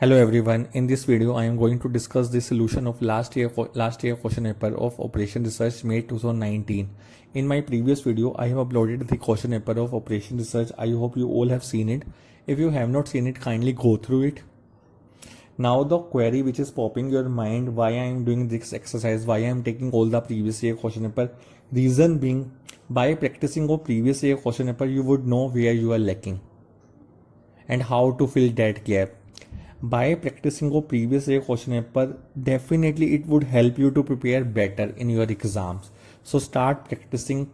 Hello everyone. In this video, I am going to discuss the solution of last year question paper of Operation Research May 2019. In my previous video, I have uploaded the question paper of Operation Research. I hope you all have seen it. If you have not seen it, kindly go through it. Now the query which is popping your mind, why I am doing this exercise, why I am taking all the previous year question paper. Reason being, by practicing of previous year question paper, you would know where you are lacking and how to fill that gap. By practicing of previous year question paper, definitely it would help you to prepare better in your exams. So start practicing,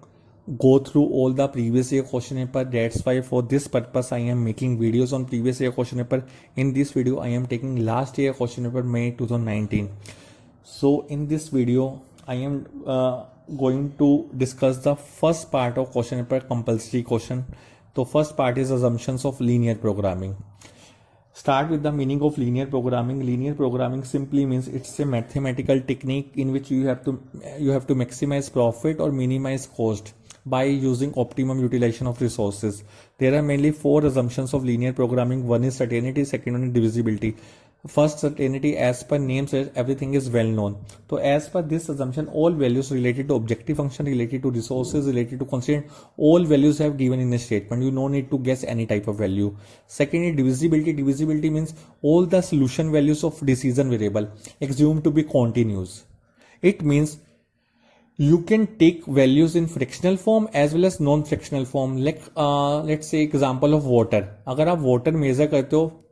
go through all the previous year question paper. That's why for this purpose I am making videos on previous year question paper. In this video I am taking last year question paper May 2019. So in this video I am going to discuss the first part of question paper, compulsory question. So first part is assumptions of linear programming. Start with the meaning of linear programming. Linear programming simply means it's a mathematical technique in which you have to maximize profit or minimize cost by using optimum utilization of resources. There are mainly four assumptions of linear programming. One is certainty, second one is divisibility. First, certainty, as per name says, everything is well known. So as per this assumption, all values related to objective function, related to resources, related to constraint, all values have given in a statement. You no need to guess any type of value. Second is divisibility. Divisibility means all the solution values of decision variable assumed to be continuous. It means you can take values in fractional form as well as non-fractional form. Like let's say example of water. अगर आप water measure करते हो,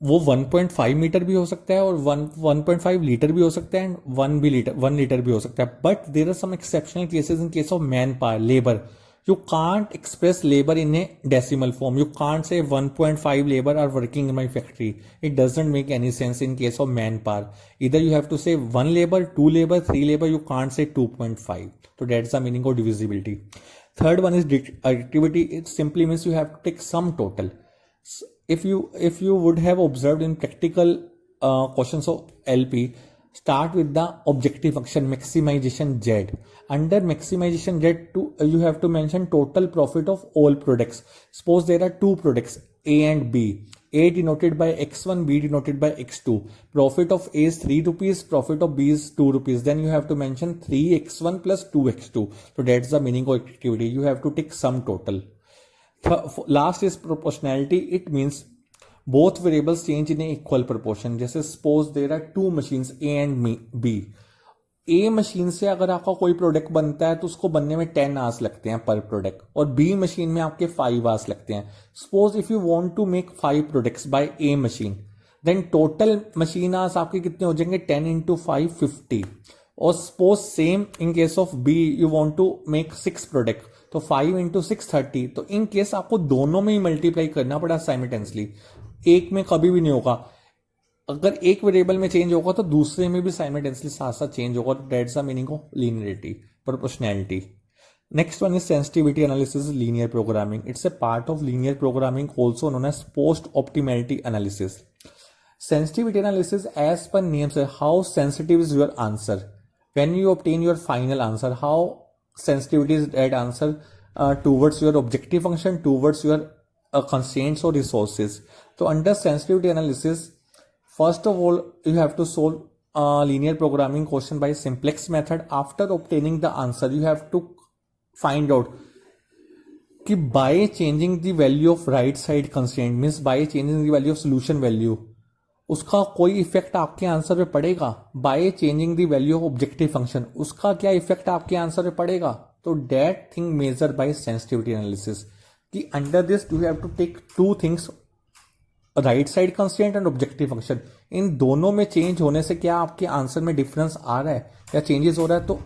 वो 1.5 metre भी हो सकता है और 1.5 लीटर भी हो सकता है एंड 1 लीटर भी हो सकता है. But there are some exceptional cases in case of man power, labour. You can't express labor in a decimal form. You can't say 1.5 labor are working in my factory. It doesn't make any sense in case of manpower. Either you have to say 1 labor, 2 labor, 3 labor. You can't say 2.5. So that's the meaning of divisibility. Third one is additivity. It simply means you have to take sum total. If you would have observed in practical questions of LP, start with the objective function maximization Z. Under maximization Z, you have to mention total profit of all products. Suppose there are two products, A and B. A denoted by X1, B denoted by X2. Profit of A is 3 rupees, profit of B is 2 rupees. Then you have to mention 3x1 plus 2x2. So that's the meaning of activity. You have to take sum total. Last is proportionality. It means both variables change in an equal proportion. जैसे suppose there are two machines A and B. A machine से अगर आपका कोई product बनता है तो उसको बनने में 10 आवर्स लगते हैं पर प्रोडक्ट, और B मशीन में आपके 5 आवर्स लगते हैं. Suppose if you want to make 5 products by A machine, then total machine hours आपके कितने हो जाएंगे? 10 into 5 50. और suppose same in case of B, you want to make 6 product, तो 5 into 6 30. तो इन केस आपको दोनों में ही मल्टीप्लाई करना पड़ा साइमल्टेनियसली. एक में कभी भी नहीं होगा. अगर एक वेरिएबल में चेंज होगा तो दूसरे में भी साइमल्टेनियसली साथ साथ चेंज होगा. That's the meaning of linearity, proportionality. Next one is sensitivity analysis, linear programming. It's a part of linear programming, also known as post optimality analysis. Sensitivity analysis, as per name says, how sensitive is your answer when you obtain your final answer. How sensitivity is that answer towards your objective function, towards your constraints or resources. So under sensitivity analysis, first of all, you have to solve linear programming question by simplex method. After obtaining the answer, you have to find out कि by changing the value of right side constraint, means by changing the value of solution value, उसका कोई effect आपके answer पे पड़ेगा. By changing the value of objective function, उसका क्या effect आपके answer पे पड़ेगा? तो that thing measure by sensitivity analysis. कि under this you have to take two things, right side constraint and objective function. इन दोनों में चेंज होने से क्या आपके आंसर में डिफरेंस आ रहा है या चेंजेस हो रहा है? तो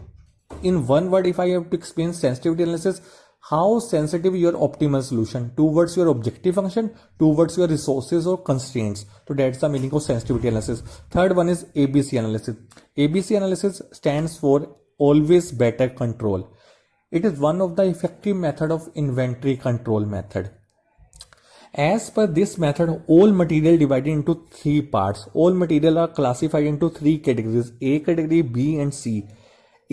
in one word if I have to explain sensitivity analysis, how sensitive your optimal solution towards your objective function, towards your resources or constraints. So that's the meaning of sensitivity analysis. Third one is ABC analysis. ABC analysis stands for always better control. It is one of the effective method of inventory control method. As per this method, all material divided into 3 parts. All material are classified into 3 categories: A category, B and C.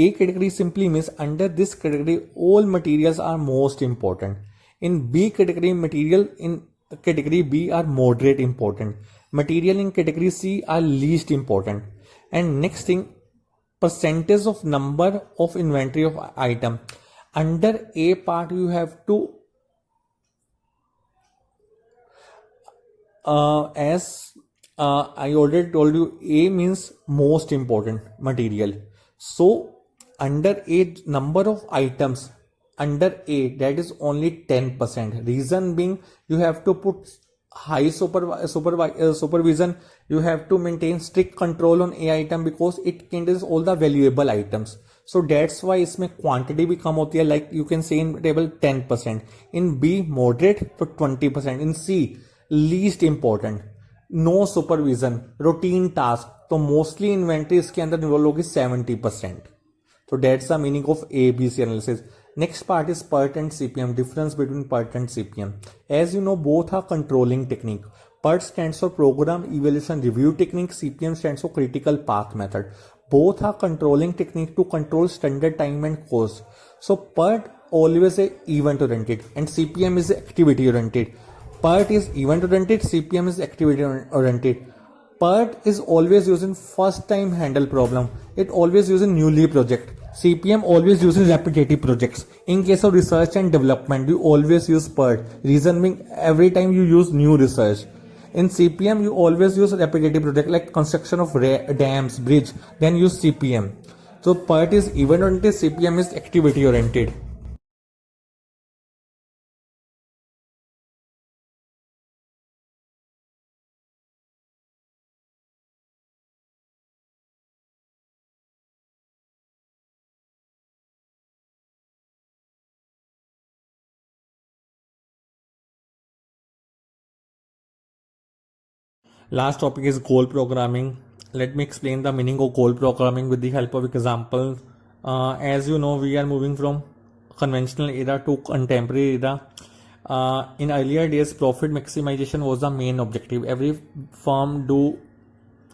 A category simply means under this category all materials are most important. In B category, material in category B are moderate important. Material in category C are least important. And next thing, percentage of number of inventory of item. Under A part you have to as I already told you, A means most important material. So under A, number of items under A, that is only 10%. Reason being, you have to put high supervision. You have to maintain strict control on A item because it contains all the valuable items. So that's why इसमें quantity भी कम होती है, like you can say in table 10%, in B moderate तो 20%, in C least important, no supervision, routine task, तो mostly inventory इसके अंदर involve होगी 70%. तो that's the meaning of ABC एनालिसिस. Next part is PERT and CPM. Difference between PERT and CPM. As you know, both are controlling technique. PERT stands for Program Evaluation Review Technique. CPM stands for Critical Path Method. Both are controlling technique to control standard time and cost. So PERT always a event oriented and CPM is activity oriented. PERT is event oriented, CPM is activity oriented. PERT is always using first time handle problem. It always using newly project. CPM always uses repetitive projects. In case of research and development, you always use PERT. Reason being, every time you use new research. In CPM, you always use repetitive project like construction of dams, bridge, then use CPM. So PERT is event oriented, CPM is activity oriented. Last topic is goal programming. Let me explain the meaning of goal programming with the help of example. As you know, we are moving from conventional era to contemporary era. In earlier days, profit maximization was the main objective. Every firm do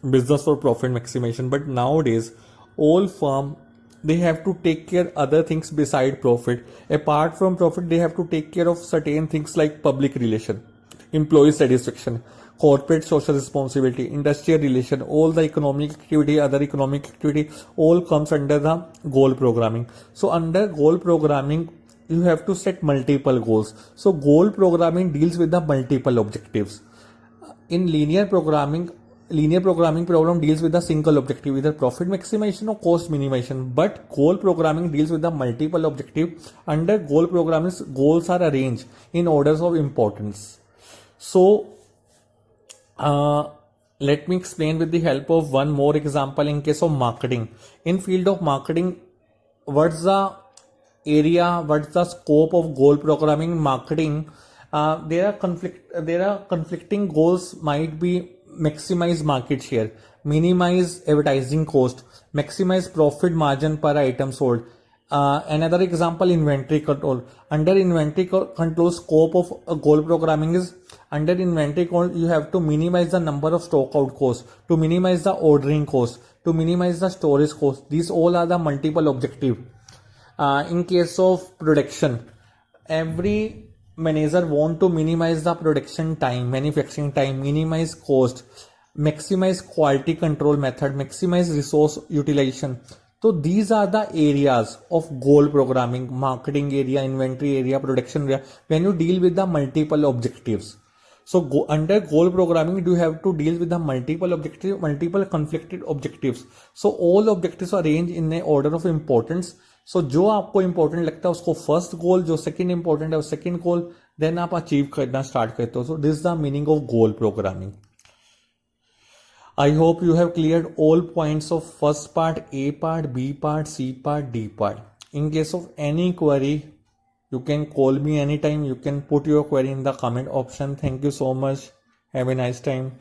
business for profit maximization, but nowadays all firm, they have to take care other things beside profit. Apart from profit, they have to take care of certain things like public relation, employee satisfaction, corporate social responsibility, industrial relation, all the economic activity, other economic activity, all comes under the goal programming. So under goal programming, you have to set multiple goals. So goal programming deals with the multiple objectives. In linear programming problem deals with a single objective, either profit maximization or cost minimization. But goal programming deals with the multiple objective. Under goal programming, goals are arranged in orders of importance. So let me explain with the help of one more example. In case of marketing, in field of marketing, what's the area, what's the scope of goal programming? Marketing, there are conflicting goals. Might be maximize market share, minimize advertising cost, maximize profit margin per item sold. Another example, inventory control. Under inventory control, scope of goal programming is, under inventory control, you have to minimize the number of stock out costs, to minimize the ordering cost, to minimize the storage cost. These all are the multiple objective. In case of production, every manager want to minimize the production time, manufacturing time, minimize cost, maximize quality control method, maximize resource utilization. So these are the areas of goal programming: marketing area, inventory area, production area, when you deal with the multiple objectives. So under goal programming, you have to deal with the multiple objectives, multiple conflicted objectives. So all objectives are arranged in an order of importance. So जो आपको important लगता है उसको first goal, जो second important है वो second goal, then आप achieve करना start करते हो. So this is the meaning of goal programming. I hope you have cleared all points of first part, A part, B part, C part, D part. In case of any query, you can call me anytime. You can put your query in the comment option. Thank you so much. Have a nice time.